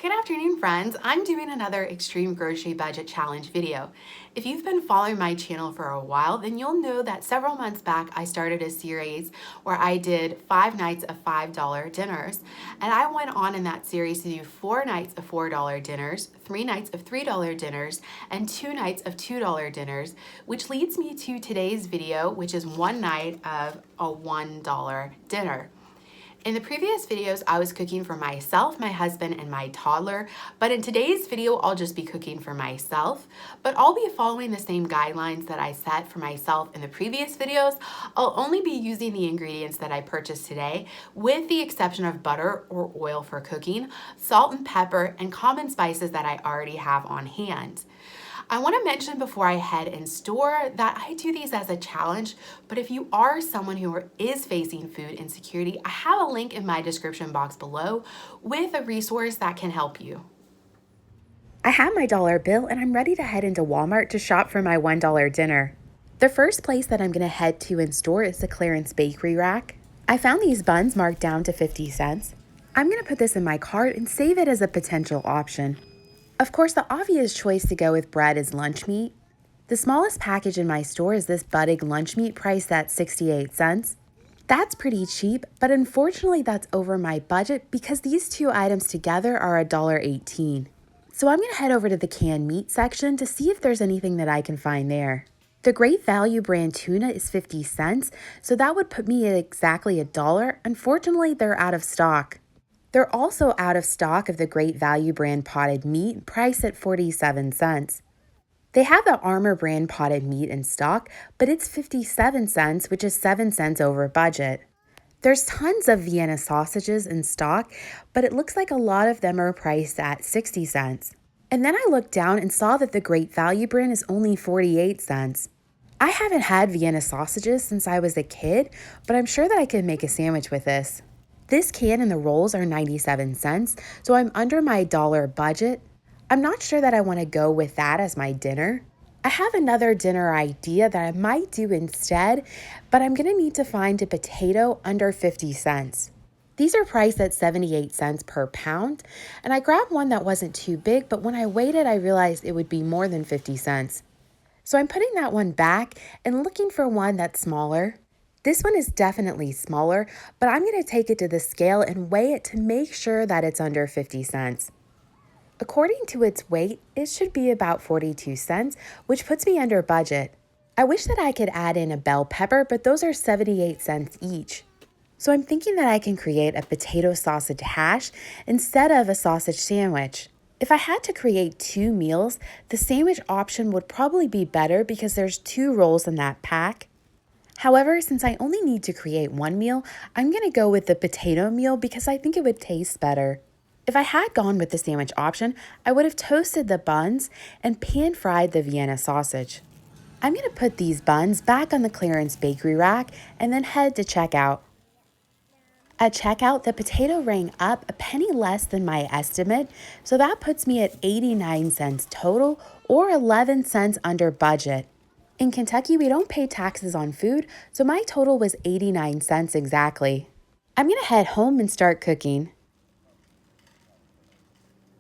Good afternoon, friends. I'm doing another extreme grocery budget challenge video. If you've been following my channel for a while, then you'll know that several months back I started a series where I did 5 nights of $5 dinners, and I went on in that series to do 4 nights of $4 dinners, 3 nights of $3 dinners, and 2 nights of $2 dinners, which leads me to today's video, which is 1 night of a $1 dinner. In the previous videos, I was cooking for myself, my husband, and my toddler, but in today's video, I'll just be cooking for myself, but I'll be following the same guidelines that I set for myself in the previous videos. I'll only be using the ingredients that I purchased today, with the exception of butter or oil for cooking, salt and pepper, and common spices that I already have on hand. I want to mention before I head in store that I do these as a challenge, but if you are someone who is facing food insecurity, I have a link in my description box below with a resource that can help you. I have my dollar bill and I'm ready to head into Walmart to shop for my $1 dinner. The first place that I'm going to head to in store is the clearance bakery rack. I found these buns marked down to 50 cents. I'm going to put this in my cart and save it as a potential option. Of course, the obvious choice to go with bread is lunch meat. The smallest package in my store is this Budig lunch meat priced at 68 cents. That's pretty cheap, but unfortunately that's over my budget because these two items together are $1.18. So I'm going to head over to the canned meat section to see if there's anything that I can find there. The Great Value brand tuna is 50 cents, so that would put me at exactly $1. Unfortunately, they're out of stock. They're also out of stock of the Great Value brand potted meat, priced at 47 cents. They have the Armour brand potted meat in stock, but it's 57 cents, which is 7 cents over budget. There's tons of Vienna sausages in stock, but it looks like a lot of them are priced at 60 cents. And then I looked down and saw that the Great Value brand is only 48 cents. I haven't had Vienna sausages since I was a kid, but I'm sure that I could make a sandwich with this. This can and the rolls are 97 cents, so I'm under my dollar budget. I'm not sure that I want to go with that as my dinner. I have another dinner idea that I might do instead, but I'm going to need to find a potato under 50 cents. These are priced at 78 cents per pound, and I grabbed one that wasn't too big, but when I weighed it, I realized it would be more than 50 cents. So I'm putting that one back and looking for one that's smaller. This one is definitely smaller, but I'm going to take it to the scale and weigh it to make sure that it's under 50 cents. According to its weight, it should be about 42 cents, which puts me under budget. I wish that I could add in a bell pepper, but those are 78 cents each. So I'm thinking that I can create a potato sausage hash instead of a sausage sandwich. If I had to create 2 meals, the sandwich option would probably be better because there's 2 rolls in that pack. However, since I only need to create 1 meal, I'm going to go with the potato meal because I think it would taste better. If I had gone with the sandwich option, I would have toasted the buns and pan-fried the Vienna sausage. I'm going to put these buns back on the clearance bakery rack and then head to checkout. At checkout, the potato rang up a penny less than my estimate, so that puts me at 89 cents total or 11 cents under budget. In Kentucky, we don't pay taxes on food, so my total was 89 cents exactly. I'm going to head home and start cooking.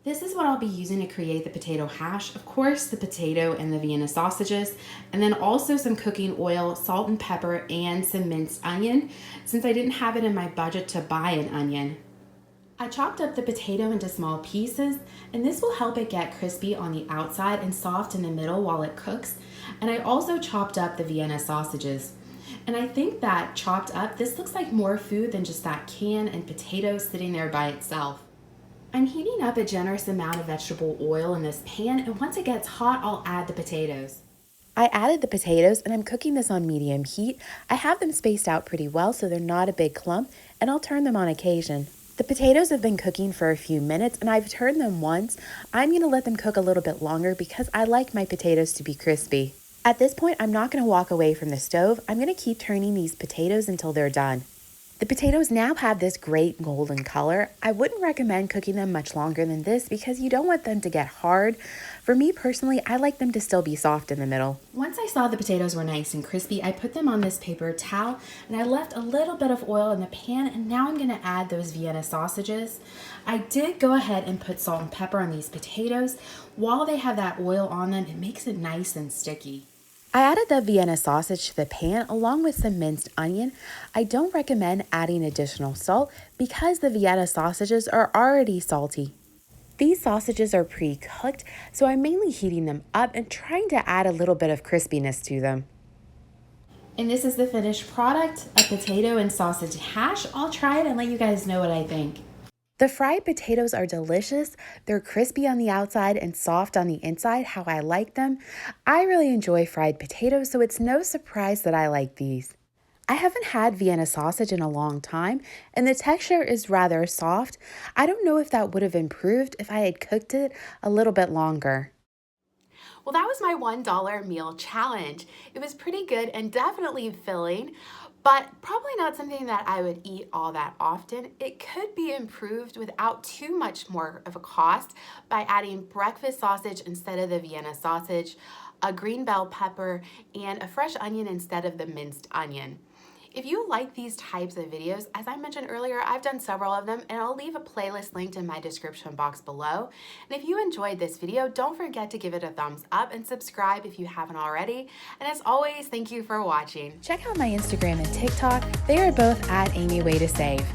This is what I'll be using to create the potato hash. Of course, the potato and the Vienna sausages, and then also some cooking oil, salt and pepper, and some minced onion, since I didn't have it in my budget to buy an onion. I chopped up the potato into small pieces, and this will help it get crispy on the outside and soft in the middle while it cooks. And I also chopped up the Vienna sausages. And I think that chopped up, this looks like more food than just that can and potato sitting there by itself. I'm heating up a generous amount of vegetable oil in this pan, and once it gets hot, I'll add the potatoes. I added the potatoes and I'm cooking this on medium heat. I have them spaced out pretty well so they're not a big clump, and I'll turn them on occasion. The potatoes have been cooking for a few minutes and I've turned them once. I'm going to let them cook a little bit longer because I like my potatoes to be crispy. At this point, I'm not going to walk away from the stove. I'm going to keep turning these potatoes until they're done. The potatoes now have this great golden color. I wouldn't recommend cooking them much longer than this because you don't want them to get hard. For me personally, I like them to still be soft in the middle. Once I saw the potatoes were nice and crispy, I put them on this paper towel and I left a little bit of oil in the pan, and now I'm gonna add those Vienna sausages. I did go ahead and put salt and pepper on these potatoes. While they have that oil on them, it makes it nice and sticky. I added the Vienna sausage to the pan along with some minced onion. I don't recommend adding additional salt because the Vienna sausages are already salty. These sausages are pre-cooked, so I'm mainly heating them up and trying to add a little bit of crispiness to them. And this is the finished product, a potato and sausage hash. I'll try it and let you guys know what I think. The fried potatoes are delicious. They're crispy on the outside and soft on the inside, how I like them. I really enjoy fried potatoes, so it's no surprise that I like these. I haven't had Vienna sausage in a long time, and the texture is rather soft. I don't know if that would have improved if I had cooked it a little bit longer. Well, that was my $1 meal challenge. It was pretty good and definitely filling, but probably not something that I would eat all that often. It could be improved without too much more of a cost by adding breakfast sausage instead of the Vienna sausage, a green bell pepper, and a fresh onion instead of the minced onion. If you like these types of videos, as I mentioned earlier, I've done several of them, and I'll leave a playlist linked in my description box below. And if you enjoyed this video, don't forget to give it a thumbs up and subscribe if you haven't already. And as always, thank you for watching. Check out my Instagram and TikTok. They are both at Amy Way to Save.